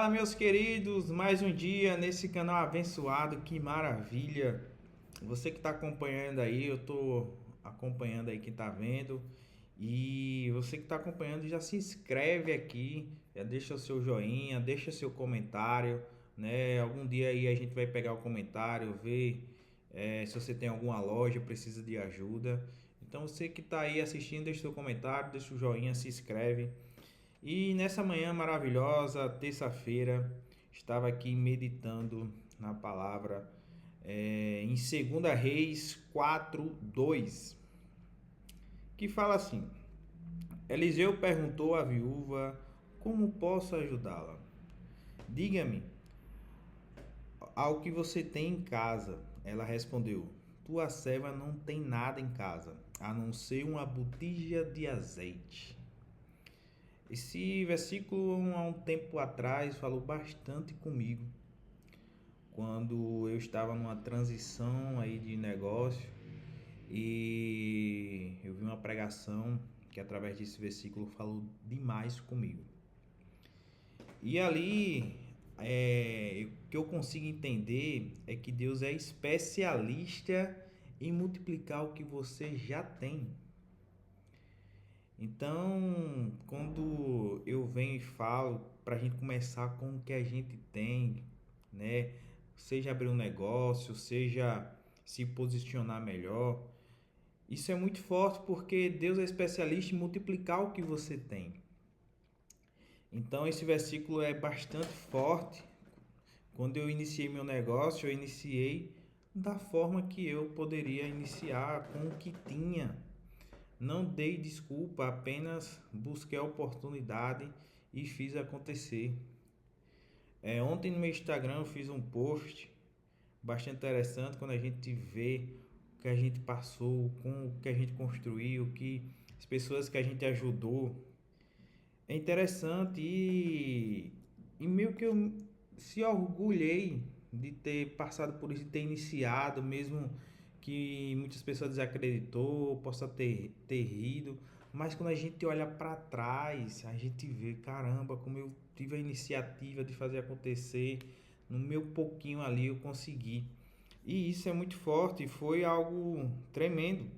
Fala, meus queridos, mais um dia nesse canal abençoado, que maravilha! Você que está acompanhando aí, eu estou acompanhando aí quem está vendo, e você que está acompanhando já se inscreve aqui, já deixa o seu joinha, deixa seu comentário, né? Algum dia aí a gente vai pegar o comentário, ver se você tem alguma loja, precisa de ajuda. Então você que está aí assistindo, deixa seu comentário, deixa o joinha, se inscreve. E nessa manhã maravilhosa, terça-feira, estava aqui meditando na palavra em 2 Reis 4:2, que fala assim: Eliseu perguntou à viúva: Como posso ajudá-la? Diga-me ao que você tem em casa. Ela respondeu: Tua serva não tem nada em casa, a não ser uma botija de azeite. Esse versículo, há um tempo atrás, falou bastante comigo, quando eu estava numa transição aí de negócio e eu vi uma pregação que através desse versículo falou demais comigo. E ali, o que eu consigo entender é que Deus é especialista em multiplicar o que você já tem. Então, quando eu venho e falo para a gente começar com o que a gente tem, né? Seja abrir um negócio, seja se posicionar melhor, isso é muito forte porque Deus é especialista em multiplicar o que você tem. Então, esse versículo é bastante forte. Quando eu iniciei meu negócio, eu iniciei da forma que eu poderia iniciar, com o que tinha. Não dei desculpa, apenas busquei a oportunidade e fiz acontecer. Ontem no meu Instagram eu fiz um post bastante interessante quando a gente vê o que a gente passou, com o que a gente construiu, que as pessoas que a gente ajudou. É interessante e meio que eu se orgulhei de ter passado por isso, de ter iniciado, mesmo que muitas pessoas desacreditou, possa ter rido, mas quando a gente olha para trás, a gente vê, caramba, como eu tive a iniciativa de fazer acontecer, no meu pouquinho ali eu consegui. E isso é muito forte, foi algo tremendo.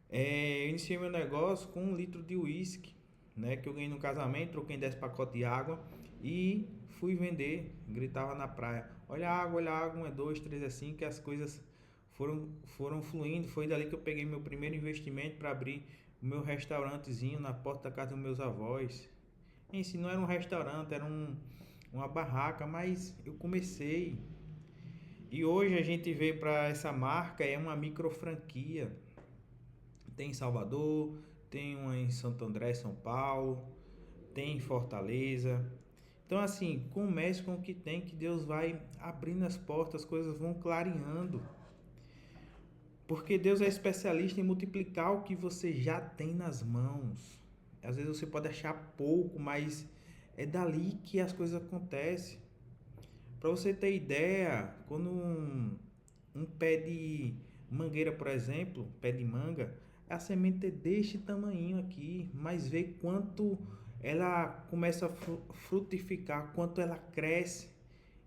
Eu iniciei meu negócio com 1 litro de uísque, né, que eu ganhei no casamento, troquei em 10 pacotes de água e fui vender. Gritava na praia: olha a água, 1 é 2, 3 é 5, que as coisas foram fluindo. Foi dali que eu peguei meu primeiro investimento para abrir o meu restaurantezinho na porta da casa dos meus avós. Em si, não era um restaurante, era uma barraca, mas eu comecei. E hoje a gente vê para essa marca, é uma micro franquia. Tem em Salvador, tem uma em Santo André, São Paulo, tem em Fortaleza. Então, assim, comece com o que tem, que Deus vai abrindo as portas, as coisas vão clareando. Porque Deus é especialista em multiplicar o que você já tem nas mãos. Às vezes você pode achar pouco, mas é dali que as coisas acontecem. Para você ter ideia, quando um pé de mangueira, por exemplo, pé de manga, a semente é deste tamanho aqui, mas vê quanto ela começa a frutificar, quanto ela cresce.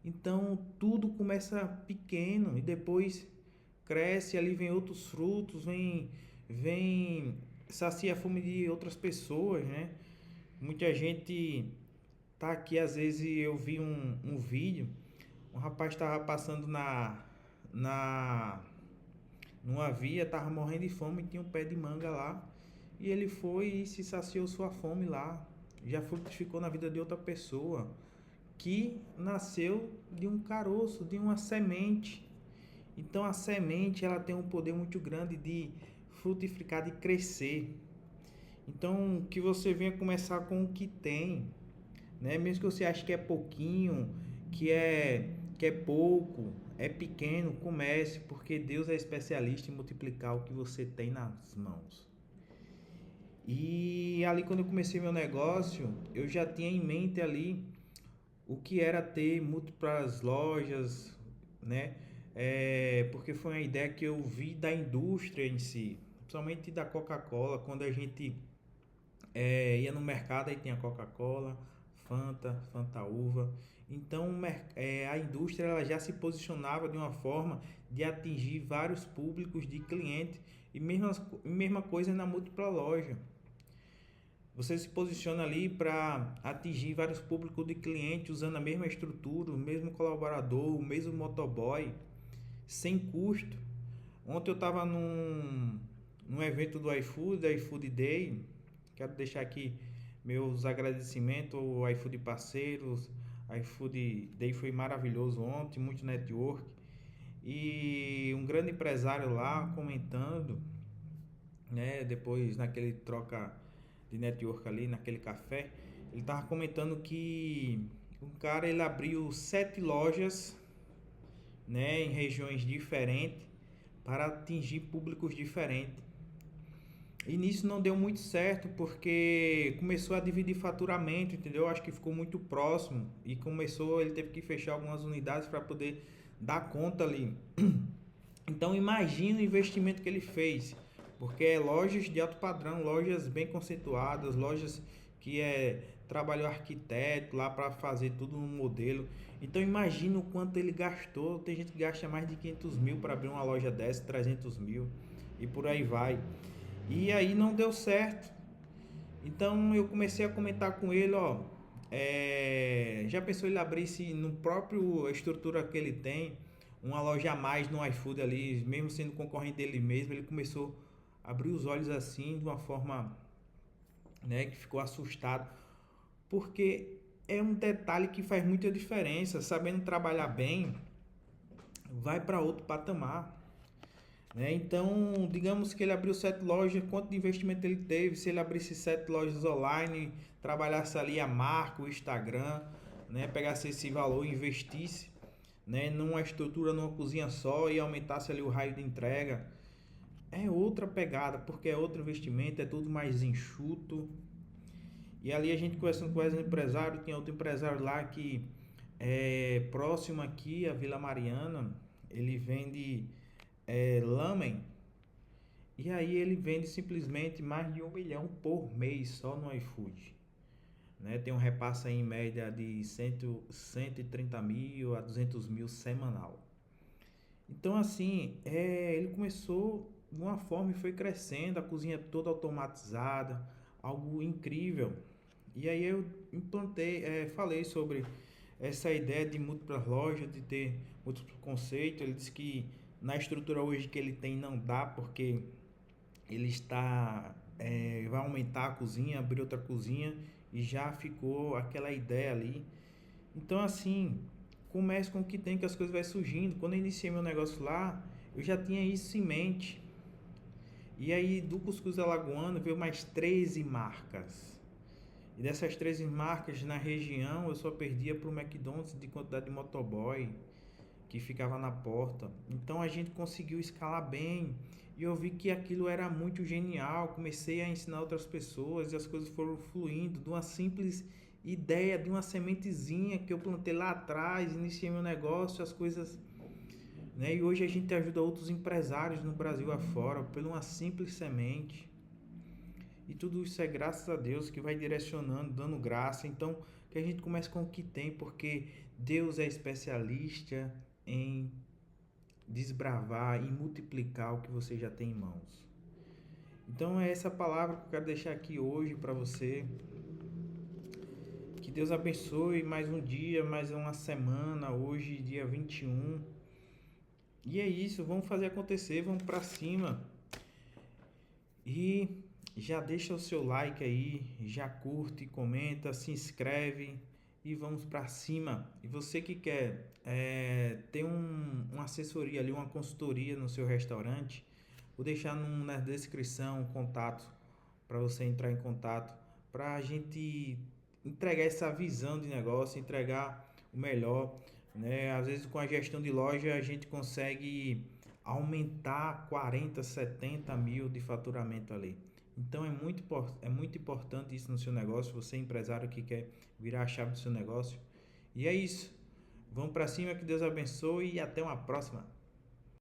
Então tudo começa pequeno e depois cresce, ali vem outros frutos, vem sacia a fome de outras pessoas, né? Muita gente tá aqui, às vezes eu vi um vídeo, um rapaz estava passando na numa via, estava morrendo de fome, tinha um pé de manga lá, e ele foi e se saciou sua fome lá. Já frutificou na vida de outra pessoa que nasceu de um caroço, de uma semente. Então a semente, ela tem um poder muito grande de frutificar, de crescer. Então que você venha começar com o que tem, né? Mesmo que você ache que é pouquinho, que é pouco, é pequeno, comece, porque Deus é especialista em multiplicar o que você tem nas mãos. E ali quando eu comecei meu negócio, eu já tinha em mente ali o que era ter múltiplas lojas, né? Porque foi uma ideia que eu vi da indústria em si, principalmente da Coca-Cola, quando a gente ia no mercado, aí tinha Coca-Cola, Fanta, Fanta Uva. Então a indústria ela já se posicionava de uma forma de atingir vários públicos de cliente e mesma coisa na múltipla loja. Você se posiciona ali para atingir vários públicos de cliente usando a mesma estrutura, o mesmo colaborador, o mesmo motoboy, sem custo. Ontem eu estava num evento do iFood, da iFood Day. Quero deixar aqui meus agradecimentos ao iFood parceiros. A iFood Day foi maravilhoso ontem, muito network. E um grande empresário lá comentando, né, depois naquele troca de network ali, naquele café, ele tava comentando que um cara ele abriu 7 lojas, né, em regiões diferentes para atingir públicos diferentes. E nisso não deu muito certo porque começou a dividir faturamento, entendeu? Acho que ficou muito próximo e ele teve que fechar algumas unidades para poder dar conta ali. Então imagina o investimento que ele fez, porque é lojas de alto padrão, lojas bem conceituadas, lojas que trabalhou arquiteto lá para fazer tudo no modelo. Então imagina o quanto ele gastou. Tem gente que gasta mais de 500 mil para abrir uma loja dessa, 300 mil e por aí vai. E aí não deu certo. Então eu comecei a comentar com ele, ó, já pensou ele abrisse no próprio estrutura que ele tem uma loja a mais no iFood ali, mesmo sendo concorrente dele mesmo, ele começou a abrir os olhos assim de uma forma, né, que ficou assustado, porque é um detalhe que faz muita diferença. Sabendo trabalhar bem, vai para outro patamar. Né? Então, digamos que ele abriu 7 lojas, quanto de investimento ele teve? Se ele abrisse 7 lojas online, trabalhasse ali a marca, o Instagram, né? Pegasse esse valor e investisse, né? Numa estrutura, numa cozinha só e aumentasse ali o raio de entrega, é outra pegada, porque é outro investimento, é tudo mais enxuto. E ali a gente conversando com esse empresário, tinha outro empresário lá que é próximo aqui, a Vila Mariana, ele vende lamen. E aí ele vende simplesmente mais de 1 milhão por mês só no iFood. Né? Tem um repasse aí em média de 130 mil a 200 mil semanal. Então assim, ele começou de uma forma e foi crescendo, a cozinha toda automatizada, algo incrível. E aí eu falei sobre essa ideia de múltiplas lojas, de ter múltiplos conceitos. Ele disse que na estrutura hoje que ele tem não dá, porque ele vai aumentar a cozinha, abrir outra cozinha e já ficou aquela ideia ali. Então assim, comece com o que tem, que as coisas vai surgindo. Quando eu iniciei meu negócio lá, eu já tinha isso em mente. E aí do Cuscuz Alagoano veio mais 13 marcas. E dessas 13 marcas na região eu só perdia para o McDonald's de quantidade de motoboy que ficava na porta. Então a gente conseguiu escalar bem e eu vi que aquilo era muito genial. Comecei a ensinar outras pessoas e as coisas foram fluindo de uma simples ideia, de uma sementezinha que eu plantei lá atrás, iniciei meu negócio, as coisas, né? E hoje a gente ajuda outros empresários no Brasil afora por uma simples semente. E tudo isso é graças a Deus que vai direcionando, dando graça. Então, que a gente comece com o que tem, porque Deus é especialista em desbravar e multiplicar o que você já tem em mãos. Então, é essa palavra que eu quero deixar aqui hoje para você. Que Deus abençoe mais um dia, mais uma semana, hoje, dia 21. E é isso, vamos fazer acontecer, vamos para cima. E já deixa o seu like aí, já curte, comenta, se inscreve e vamos para cima. E você que quer ter uma assessoria ali, uma consultoria no seu restaurante, vou deixar na descrição um contato para você entrar em contato, para a gente entregar essa visão de negócio, entregar o melhor, né? Às vezes com a gestão de loja a gente consegue aumentar 40, 70 mil de faturamento ali. Então é muito importante isso no seu negócio, você empresário que quer virar a chave do seu negócio. E é isso. Vamos para cima, que Deus abençoe e até uma próxima.